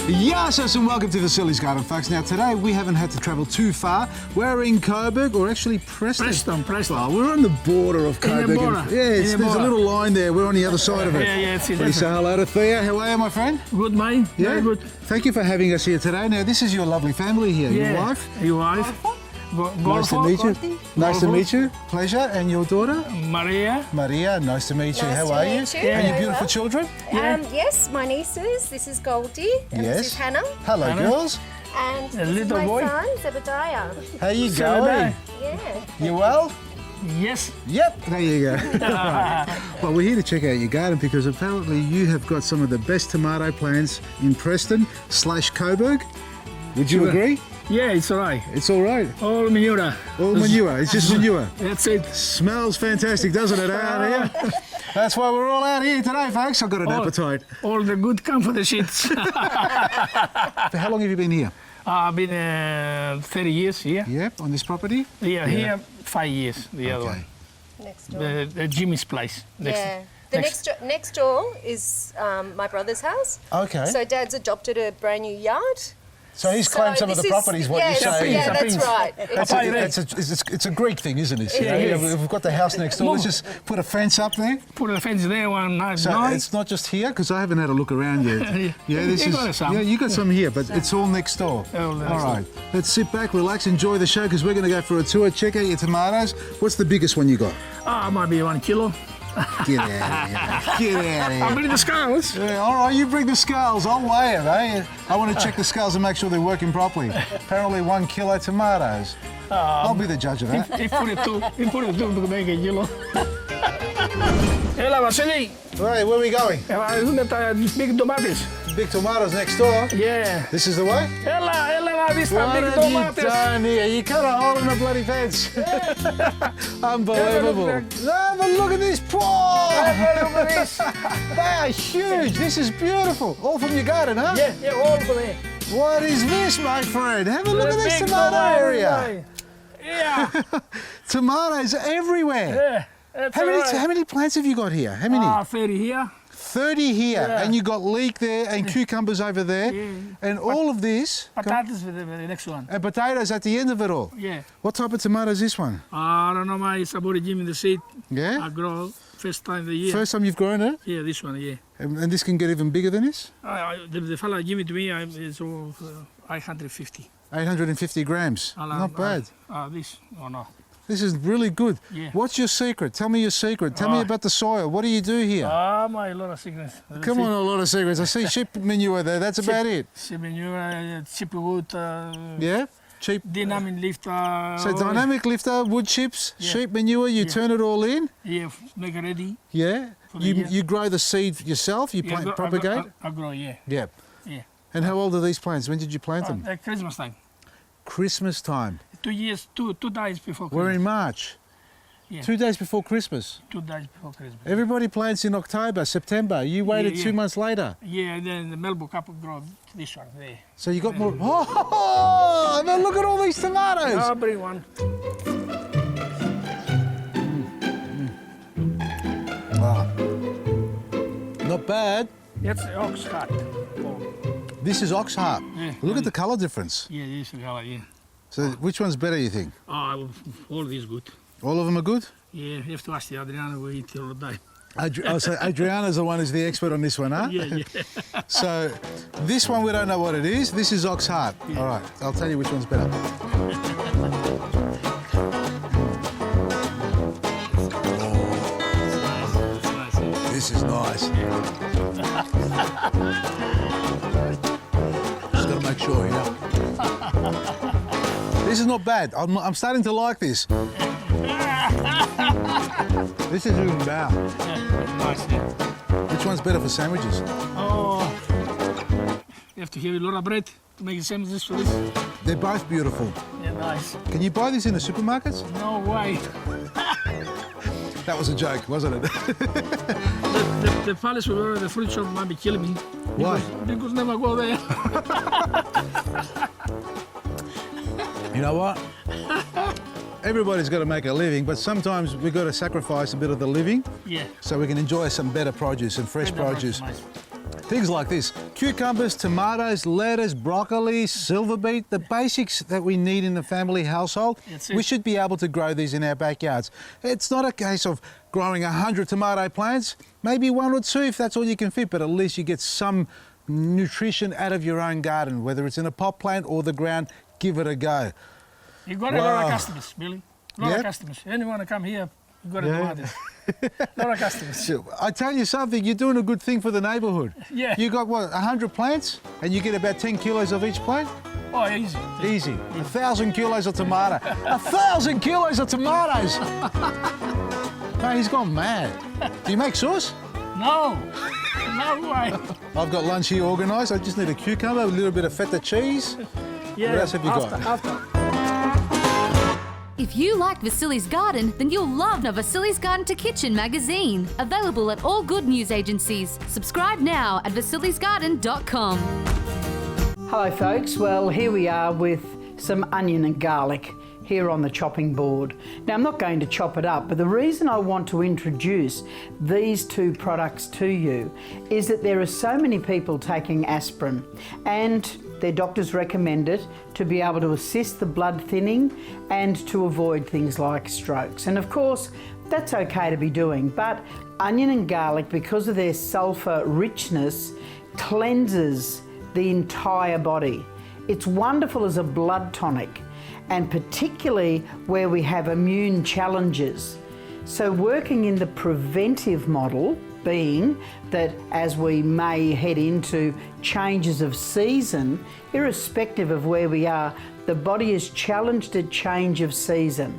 Yes, and welcome to Vasilis Garden, folks. Now, today we haven't had to travel too far. We're in Coburg, or actually Preston. Preston. Oh, we're on the border of Coburg. There's a little line there. We're on the other side of it. Yeah, it's Please say hello to Thea. How are you, my friend? Good, mate. Yeah? Very good. Thank you for having us here today. Now, this is your lovely family here. Yeah. Your wife? Your wife. Nice to meet you. Nice to meet you. Pleasure. And your daughter? Maria. Maria, nice to meet you. Nice How to are meet you? you. And your Very beautiful well. children? Yes, my nieces. This is Goldie and Yes. this is Hannah. Hello, Hannah. girls. And A this is little my boy. son, Zebediah. How you Zebediah. going? Yeah. You well? Yes. Yep, there you go. Well, we're here to check out your garden because apparently you have got some of the best tomato plants in Preston/Coburg. Would you Sure. agree? Yeah, it's all right. It's all right. All manure. All manure. It's just manure. That's it. Smells fantastic, doesn't it, out here? That's why we're all out here today, folks. I've got an appetite. All the good come for the shits. For how long have you been here? I've been 30 years here. Yep, on this property? Yeah, here 5 years, the other one. Next door. The Jimmy's place. Yeah. The next door is my brother's house. Okay. So Dad's adopted a brand new yard. So he's claimed some of the this is- properties, what yes, you're saying. Yeah, that's Prince. right. It's a Greek thing, isn't it? It You know, is. we've got the house next door. Let's just put a fence up there. Put a fence there one night. So it's not just here, because I haven't had a look around yet. Yeah, this You is. got some. Yeah, you got some here, but it's all next door. All next All right, let's sit back, relax, enjoy the show, because we're going to go for a tour. Check out your tomatoes. What's the biggest one you got? Might be 1 kilo. Get out of here! Get out of I'll here! bring the scales. Yeah, all right, you bring the scales. I'll weigh it, eh? I want to check the scales and make sure they're working properly. Apparently, 1 kilo tomatoes. I'll be the judge of that. He put it two to make a kilo. Έλα, Βασίλη. Right, where are we going? Δούμε τα big tomatoes. Big tomatoes next door. Yeah. This is the way? Έλα να δεις τα What big have you tomatoes. done here? You cut a hole in the bloody fence. Unbelievable. No, but look at this. Look at this. They are huge. This is beautiful. All from your garden, huh? Yeah, all for me. What is this, my friend? Have a look at this tomato area. Yeah. Tomatoes everywhere. Yeah. That's How many plants have you got here? How many? 30 here. 30 here. Yeah. And you got leek there and cucumbers over there. Yeah. And all of this. Potatoes with the next one. And potatoes at the end of it all. Yeah. What type of tomato is this one? I don't know, my sabori Jimmy the seed. Yeah? I grow first time the year. First time you've grown it? Yeah, this one, yeah. And this can get even bigger than this? The fella give it to me, it's all 850. 850 grams. Not bad. This, oh no. This is really good. Yeah. What's your secret? Tell me your secret. Tell me about the soil. What do you do here? My lot of sickness. Come on, a lot of secrets. I see sheep manure there. That's about it. Sheep manure, cheap wood, Yeah? Cheap. dynamic lifter. So dynamic lifter, wood chips, sheep manure, you turn it all in. Yeah, make it ready. Yeah? For the year. You grow the seed yourself? You plant, propagate? I grow, yeah. Yeah. Yeah. And how old are these plants? When did you plant them? At Christmas time. Christmas time. 2 years, two days before Christmas. We're in March. Yeah. 2 days before Christmas. 2 days before Christmas. Everybody plants in October, September. You waited Yeah, 2 yeah. months later. Yeah, and then the Melbourne couple grow this one there. So you got more. Oh, now look at all these tomatoes. I'll bring one. Wow. Not bad. That's ox heart. Oh, This is ox heart. Yeah. Look at the color difference. yeah, this is the color, yeah. So which one's better, you think? All these good. All of them are good? Yeah, you have to ask the Adriana, we eat all the time. So Adriana's the one who's the expert on this one, huh? Yeah. So this one we don't know what it is. This is ox heart. Yeah. All right, I'll tell you which one's better. This is nice. Just got to make sure, yeah. This is not bad. I'm starting to like this. This is even better. Nice, yeah. Which one's better for sandwiches? Oh, you have to have a lot of bread to make the sandwiches for this. They're both beautiful. Yeah, nice. Can you buy this in the supermarkets? No way. That was a joke, wasn't it? The fellas who were at the fruit shop might be killing me. Why? Because never go there. You know what? Everybody's got to make a living, but sometimes we've got to sacrifice a bit of the living Yeah. so we can enjoy some better produce and fresh produce. Nice. Things like this: cucumbers, tomatoes, lettuce, broccoli, silver beet, the basics that we need in the family household. That's it. We should be able to grow these in our backyards. It's not a case of growing 100 tomato plants, maybe 1 or 2 if that's all you can fit, but at least you get some nutrition out of your own garden, whether it's in a pot plant or the ground. Give it a go. You got a lot Wow. of customers, Billy. A lot Yeah? of customers. Anyone to come here, you got to Yeah. tomatoes. A lot of customers. So, I tell you something, you're doing a good thing for the neighbourhood. Yeah. You got what, 100 plants, and you get about 10 kilos of each plant? Oh, easy. Easy. 1,000 kilos of tomato. 1,000 kilos of tomatoes! Mate, he's gone mad. Do you make sauce? No. No way. I've got lunch here organised. I just need a cucumber, a little bit of feta cheese. Yeah. What else have you got? After. If you like Vasilis Garden, then you'll love the Vasilis Garden to Kitchen magazine. Available at all good news agencies. Subscribe now at vasilisgarden.com. Hello folks, well here we are with some onion and garlic here on the chopping board. Now I'm not going to chop it up, but the reason I want to introduce these two products to you is that there are so many people taking aspirin and their doctors recommend it to be able to assist the blood thinning and to avoid things like strokes. And of course, that's okay to be doing, but onion and garlic, because of their sulfur richness, cleanses the entire body. It's wonderful as a blood tonic, and particularly where we have immune challenges. So working in the preventive model, being that as we may head into changes of season, irrespective of where we are, the body is challenged at change of season.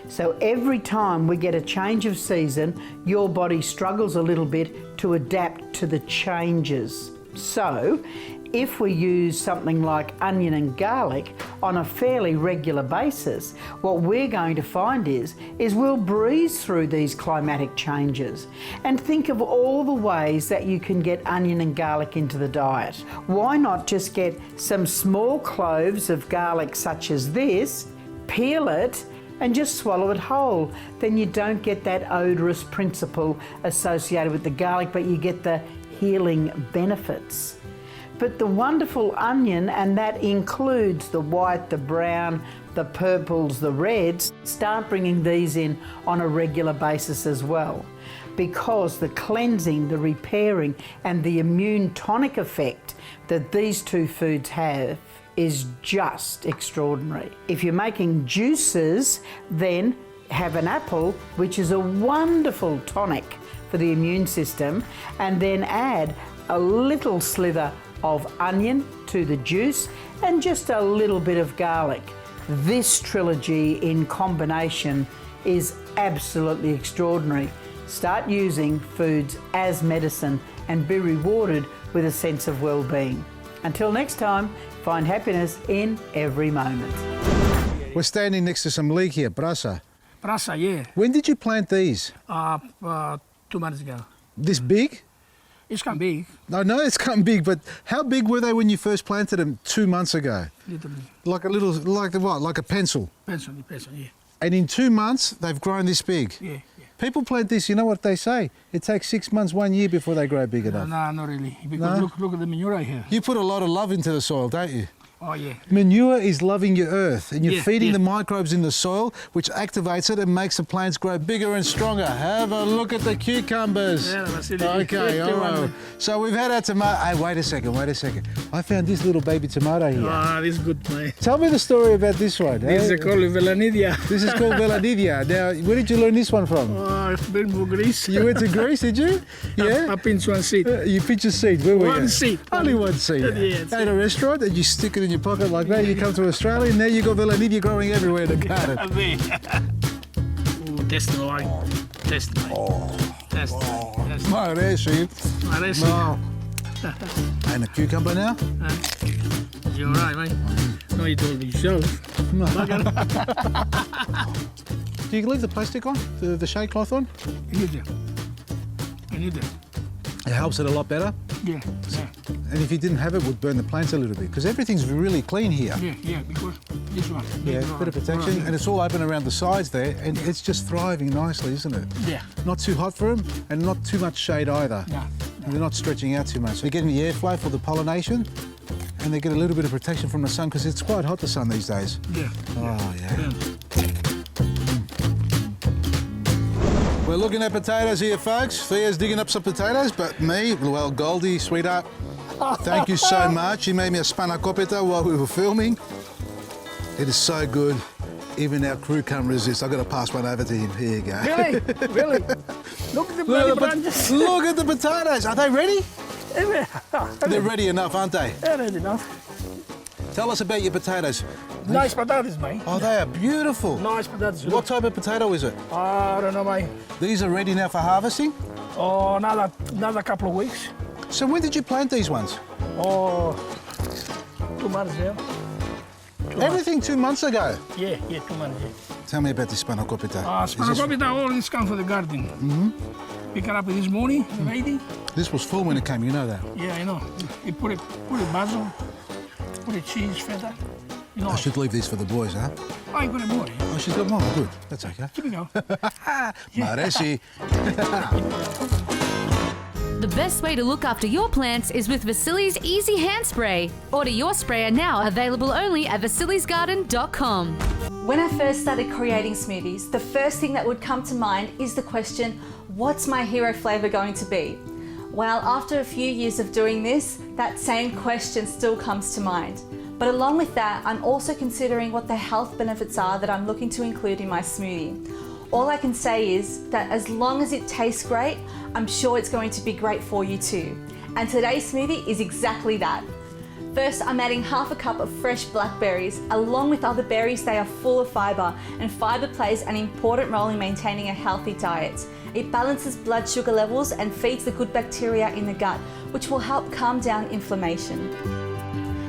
So every time we get a change of season, your body struggles a little bit to adapt to the changes. So if we use something like onion and garlic on a fairly regular basis, what we're going to find is we'll breeze through these climatic changes and think of all the ways that you can get onion and garlic into the diet. Why not just get some small cloves of garlic such as this, peel it, and just swallow it whole. Then you don't get that odorous principle associated with the garlic, but you get the healing benefits. But the wonderful onion, and that includes the white, the brown, the purples, the reds, start bringing these in on a regular basis as well, because the cleansing, the repairing, and the immune tonic effect that these two foods have is just extraordinary. If you're making juices, then have an apple, which is a wonderful tonic for the immune system, and then add a little slither of onion to the juice and just a little bit of garlic. This trilogy in combination is absolutely extraordinary. Start using foods as medicine and be rewarded with a sense of well-being. Until next time, find happiness in every moment. We're standing next to some leek here, brasa. Brasa, yeah. When did you plant these? 2 months ago. This big? It's kind of big. I know it's come big, but how big were they when you first planted them 2 months ago? Literally. Like a little, like what? Like a pencil. Pencil, yeah. And in 2 months, they've grown this big. Yeah. People plant this, you know what they say? It takes 6 months, 1 year before they grow big enough. No, not really. Because No? look at the manure right here. You put a lot of love into the soil, don't you? Oh, yeah. Manure is loving your earth, and you're Yeah, feeding yeah. the microbes in the soil, which activates it and makes the plants grow bigger and stronger. Have a look at the cucumbers. Yeah, Vasilis. Okay, all right. So we've had our tomato. Hey, wait a second. I found this little baby tomato here. Ah, this is good, man. Tell me the story about this one. This is called Velanidia. This is called Velanidia. Now, where did you learn this one from? Oh, I've been to Greece. You went to Greece, did you? Yeah? I pinched one seed. You pinch a seed. Where were you? One seed. Only one seed. Yeah, it's At a restaurant, and you stick it in your pocket like that. You come to Australia, and now you got Velanidia growing everywhere in the garden. Test the wine. Test the wine. Test the wine. Test the Oh, there she is. wine. There she Wow. And a cucumber now? is. You're right, mate. No, you told me yourself. Do you leave the plastic on? The shade cloth on? You need them. You need them. It helps it a lot better. Yeah. And if you didn't have it, it would burn the plants a little bit, because everything's really clean here. Yeah, because this one. Yeah, bit of protection, and it's all open around the sides there, and it's just thriving nicely, isn't it? Yeah. Not too hot for them, and not too much shade either. Yeah. They're not stretching out too much. They're getting the airflow for the pollination, and they get a little bit of protection from the sun because it's quite hot, the sun these days. Yeah. Oh, yeah. Yeah. We're looking at potatoes here, folks. Thea's digging up some potatoes, but me, well, Goldie, sweetheart, thank you so much. You made me a spanakopita while we were filming. It is so good. Even our crew can't resist. I've got to pass one over to him. Here you go. Really? Really? Look at the bloody branches. Look at the potatoes. Are they ready? They're ready enough, aren't they? They're ready enough. Tell us about your potatoes. Nice potatoes, mate. Oh, they are beautiful. Nice potatoes. What type of potato is it? I don't know, mate. These are ready now for harvesting? Oh, another couple of weeks. So when did you plant these ones? Oh, 2 months, yeah. Everything 2 months ago. Yeah, 2 months, yeah. Tell me about this spanakopita. Spanakopita, all this comes from the garden. Pick it up this morning, lady. This was full when it came, you know that. Yeah, I know. You put it basil, put it cheese, feta. You know. I should leave these for the boys, huh? Oh, you got it more. Oh, she's got more. Good. That's okay. Keep it going. Maresi. The best way to look after your plants is with Vasilis Easy Hand Spray. Order your sprayer now, available only at vasilisgarden.com. When I first started creating smoothies, the first thing that would come to mind is the question, what's my hero flavour going to be? Well, after a few years of doing this, that same question still comes to mind. But along with that, I'm also considering what the health benefits are that I'm looking to include in my smoothie. All I can say is that as long as it tastes great, I'm sure it's going to be great for you too. And today's smoothie is exactly that. First, I'm adding half a cup of fresh blackberries. Along with other berries, they are full of fibre, and fibre plays an important role in maintaining a healthy diet. It balances blood sugar levels and feeds the good bacteria in the gut, which will help calm down inflammation.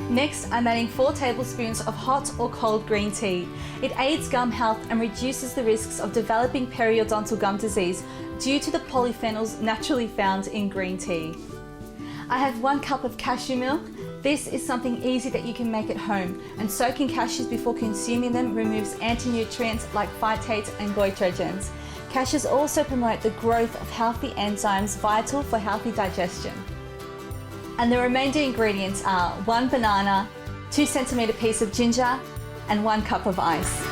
Next, I'm adding 4 tablespoons of hot or cold green tea. It aids gum health and reduces the risks of developing periodontal gum disease due to the polyphenols naturally found in green tea. I have 1 cup of cashew milk. This is something easy that you can make at home, and soaking cashews before consuming them removes anti-nutrients like phytates and goitrogens. Cashews also promote the growth of healthy enzymes vital for healthy digestion. And the remainder ingredients are 1 banana, 2 centimetre piece of ginger, and 1 cup of ice.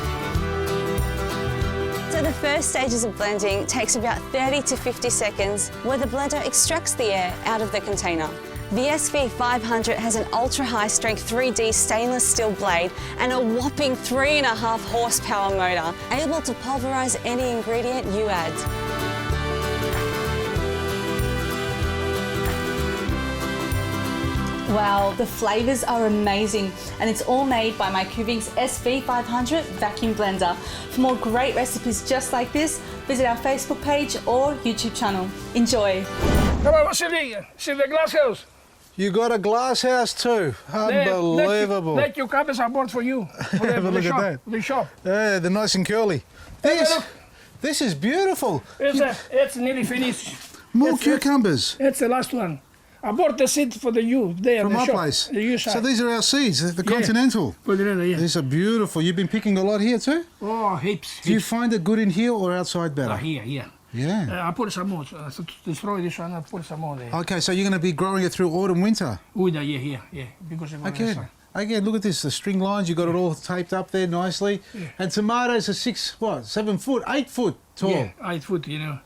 So the first stages of blending takes about 30 to 50 seconds, where the blender extracts the air out of the container. The S3E17 has an ultra-high strength 3D stainless steel blade and a whopping 3.5 horsepower motor, able to pulverise any ingredient you add. Wow, the flavours are amazing, and it's all made by my Kuvings S3E500 vacuum blender. For more great recipes just like this, visit our Facebook page or YouTube channel. Enjoy. Come on, Vasilis, see the glass house. You got a glass house too. Unbelievable. Let your cup is aboard for you. For Have a look at that. The shop. Yeah, they're nice and curly. This is beautiful. It's nearly finished. More cucumbers. It's the last one. I bought the seed for the you there From in the our shop. place. The you side. So these are our seeds, the Continental. Put it in there, yeah. These are beautiful. You've been picking a lot here too? Oh, heaps. Do you find it good in here or outside better? Here. Yeah. I put some more. To destroy this one, I put some more there. Okay, so you're going to be growing it through autumn, winter? Yeah. Because I'm Again, look at this, the string lines, you got it all taped up there nicely. Yeah. And tomatoes are 8 foot tall. Yeah, 8 foot, you know.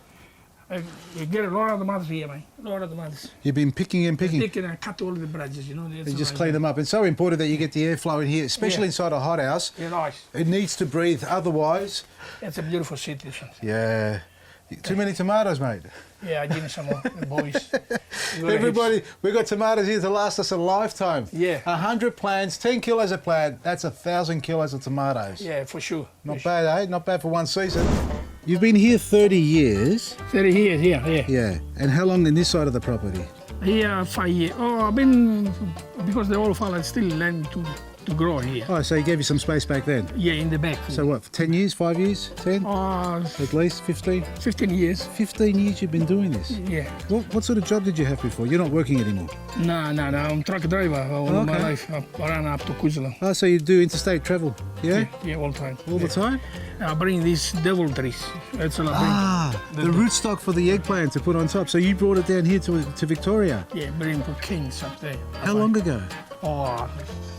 You get a lot of tomatoes here, mate. A lot of tomatoes. You've been picking and picking. Picking and cut all the branches, you know. You just clean them up. It's so important that you get the airflow in here, especially inside a hothouse. Yeah, nice. It needs to breathe, otherwise... It's a beautiful seed, this one. Yeah. Too many tomatoes, mate. Yeah, I give me some more, the boys. Everybody, we've got tomatoes here to last us a lifetime. Yeah. 100 plants, 10 kilos a plant, that's 1,000 kilos of tomatoes. Yeah, for sure. Not bad, eh? Not bad for one season. You've been here 30 years. 30 years, yeah. Yeah. And how long in this side of the property? Here, 5 years. Oh, I've been, because the old fella still learning to grow here. Oh, so he gave you some space back then? Yeah, in the back. So what, 10 years, 5 years, 10? At least 15? 15 years. 15 years you've been doing this? Yeah. What sort of job did you have before? You're not working anymore? No, I'm truck driver all my life. I ran up to Kuzla. Oh, so you do interstate travel, yeah? Yeah, all the time. All the time? I bring these devil trees. That's all I bring. The rootstock for the eggplant to put on top. So you brought it down here to Victoria. Yeah, bring for kings up there. How long ago? Oh,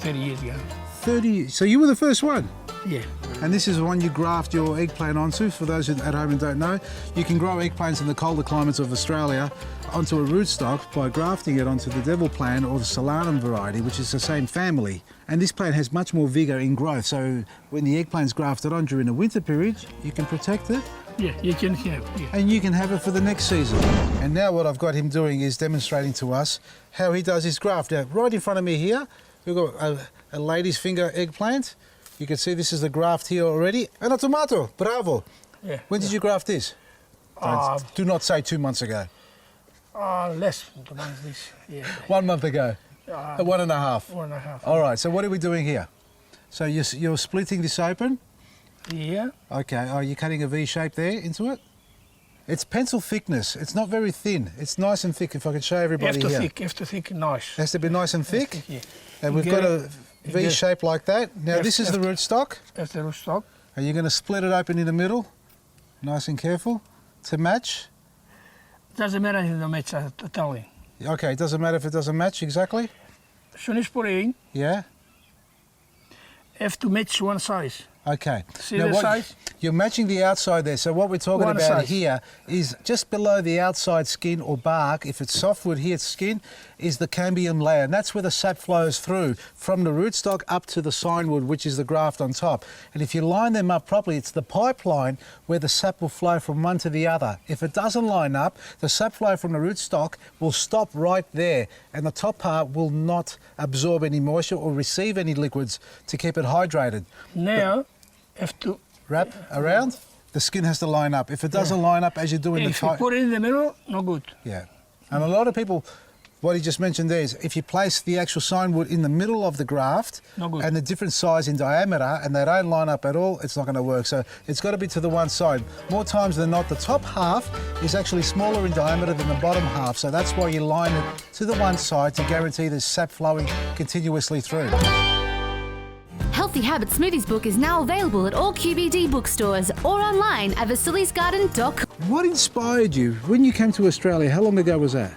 30 years ago. 30. So you were the first one. Yeah. And this is the one you graft your eggplant onto. For those at home and don't know, you can grow eggplants in the colder climates of Australia onto a rootstock by grafting it onto the devil plant or the solanum variety, which is the same family. And this plant has much more vigour in growth. So when the eggplant's grafted on during the winter period, you can protect it. Yeah, you can have. Yeah. And you can have it for the next season. And now what I've got him doing is demonstrating to us how he does his graft. Now, right in front of me here, we've got a lady's finger eggplant. You can see this is the graft here already. And a tomato, bravo. Yeah. When did you graft this? Do not say 2 months ago. Less than this. Yeah. 1 month ago. 1.5. 1.5. All right, so what are we doing here? So you're splitting this open? Yeah. Okay, oh, you're cutting a V shape there into it? It's pencil thickness. It's not very thin. It's nice and thick, if I could show everybody here. Have to thick, nice. It has to be nice and thick? Yeah. And we've got a V shape like that. Now this is the rootstock. That's the rootstock. And you're going to split it open in the middle, nice and careful, to match. Doesn't matter if it don't match, I tell you. Okay, it doesn't matter if it doesn't match exactly? As soon as you put it in, Yeah? have to match one size. Okay. See the size? You're matching the outside there. So what we're talking One about size. here is just below the outside skin or bark, if it's softwood here, it's skin, is the cambium layer. And that's where the sap flows through from the rootstock up to the signwood, which is the graft on top. And if you line them up properly, it's the pipeline where the sap will flow from one to the other. If it doesn't line up, the sap flow from the rootstock will stop right there. And the top part will not absorb any moisture or receive any liquids to keep it hydrated. Now, have to Wrap around, the skin has to line up. If it doesn't line up as you're doing if you put it in the middle, no good. Yeah. And a lot of people, what he just mentioned there is if you place the actual signwood in the middle of the graft No good. and the different size in diameter and they don't line up at all, it's not going to work. So it's got to be to the one side. More times than not, the top half is actually smaller in diameter than the bottom half. So that's why you line it to the one side to guarantee the sap flowing continuously through. Healthy Habits Smoothies book is now available at all QBD bookstores or online at vasilisgarden.com. What inspired you when you came to Australia? How long ago was that?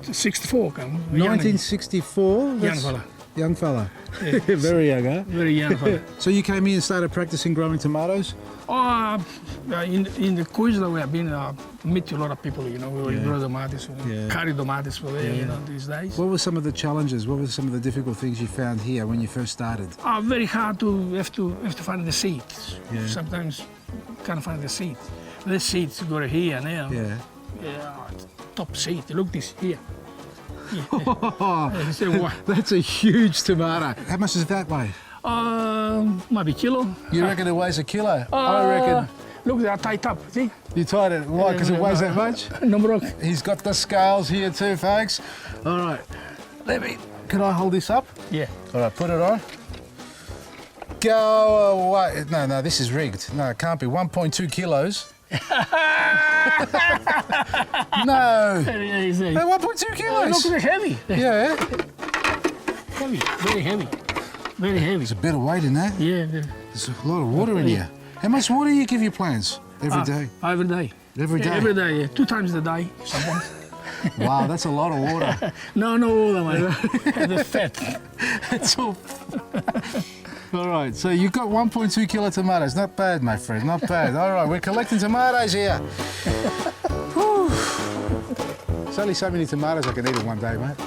64, come. 1964? Young fella. Young fella. Very young, huh? Very young fella. So you came here and started practicing growing tomatoes? In the Queensland we have been meet a lot of people, you know, we grow tomatoes, carry tomatoes for there, you know, these days. What were some of the challenges? What were some of the difficult things you found here when you first started? Very hard to have to find the seeds. Yeah. Sometimes can't find the seeds. The seeds go here now. Yeah. Top seed. Look this here. You say, what? That's a huge tomato. How much does that weigh? Maybe kilo. You reckon it weighs a kilo? I reckon. Look, they are tied up. See? You tied it. Why? Because it weighs that much? No broke. He's got the scales here too, folks. All right. Can I hold this up? Yeah. All right, put it on. Go away. No, this is rigged. No, it can't be. 1.2 kilos. No. Very easy. No, 1.2 kilos. Look, they're heavy. Yeah. Heavy. Very heavy. Very heavy. There's a bit of weight in that. Yeah. There's a lot of water in here. How much water do you give your plants every day? Every day. Every day? Every day, yeah. 2 times a day, sometimes. Wow, that's a lot of water. No water, man. The fat. It's all... All right, so you've got 1.2 kilo tomatoes. Not bad, my friend, not bad. All right, we're collecting tomatoes here. Whew. There's only so many tomatoes I can eat in one day, mate.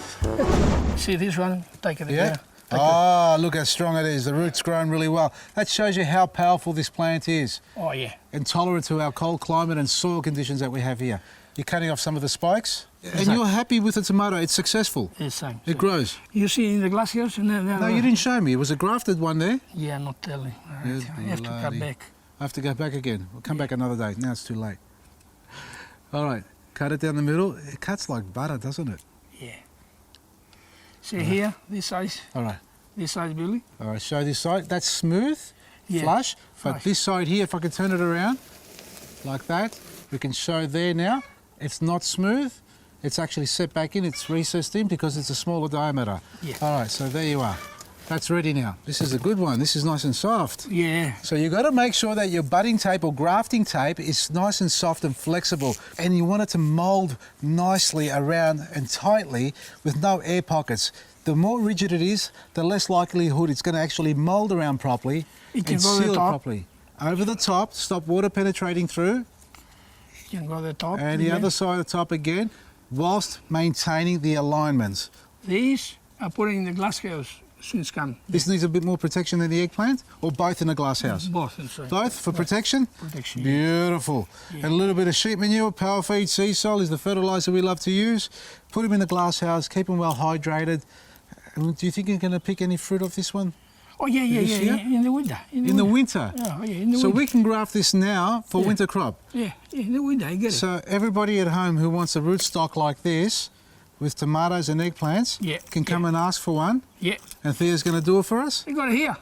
See this one? Take it Yeah? there. Oh, look how strong it is. The root's grown really well. That shows you how powerful this plant is. Oh, yeah. And tolerant to our cold climate and soil conditions that we have here. You're cutting off some of the spikes. And you're happy with the tomato. It's successful. It's same. It grows. You see in the glaciers? No, you didn't show me. It was a grafted one there. Yeah, not telling. Yes, I have to cut bloody. back. I have to go back again. We'll come back another day. Now it's too late. All right, cut it down the middle. It cuts like butter, doesn't it? Yeah. See here, this size, All right. this size, Billy. All right, show this side. That's smooth, Yeah. flush. But Flush. this side here, if I can turn it around, like that, we can show there now. It's not smooth. It's actually set back in. It's recessed in because it's a smaller diameter. Yeah. All right, so there you are. That's ready now. This is a good one. This is nice and soft. Yeah. So you've got to make sure that your budding tape or grafting tape is nice and soft and flexible, and you want it to mould nicely around and tightly with no air pockets. The more rigid it is, the less likelihood it's going to actually mould around properly It can and go to the seal it top. properly. Over the top, stop water penetrating through, You can go to the top. and the again. other side of the top again, whilst maintaining the alignments. These I put in the glass house since come. This needs a bit more protection than the eggplant, or both in a glass house? Both inside. Both for protection? Protection. Beautiful. Yeah. And a little bit of sheep manure, power feed, sea salt is the fertiliser we love to use. Put them in the glass house, keep them well hydrated. And do you think you're going to pick any fruit off this one? Oh yeah, yeah, This yeah, year? yeah. In the winter. In the winter? Yeah, oh, yeah, in the So winter. we can graft this now for winter crop. Yeah, yeah, in the winter, I get it. So everybody at home who wants a rootstock like this, with tomatoes and eggplants, Yeah, can come and ask for one. Yeah, And Thea's going to do it for us. you got it here.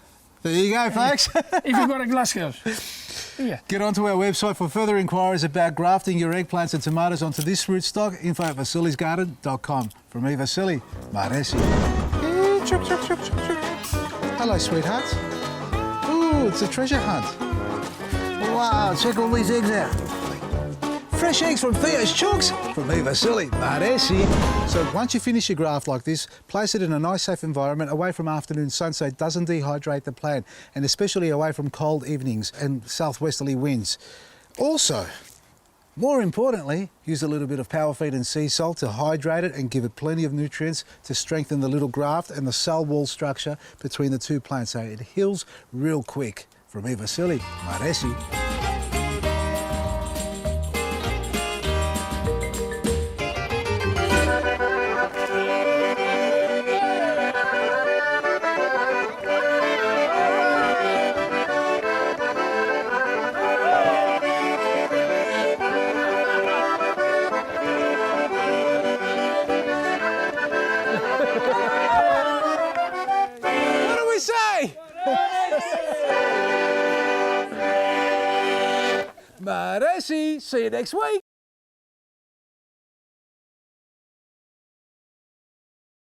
There you go, folks. If you got a glass house. Yeah. Get onto our website for further inquiries about grafting your eggplants and tomatoes onto this rootstock. Info at vasilisgarden.com. From me, Vasili, Maresi. Hello, sweethearts. Ooh, it's a treasure hunt. Wow, check all these eggs out. Fresh eggs from Theo's Chooks. From me, Vasili, Maresi. So once you finish your graft like this, place it in a nice, safe environment away from afternoon sun so it doesn't dehydrate the plant, and especially away from cold evenings and southwesterly winds. Also, more importantly, use a little bit of power feed and sea salt to hydrate it and give it plenty of nutrients to strengthen the little graft and the cell wall structure between the two plants so it heals real quick. From me, Vasili, Maresi. What do we say? Maresi, see you next week.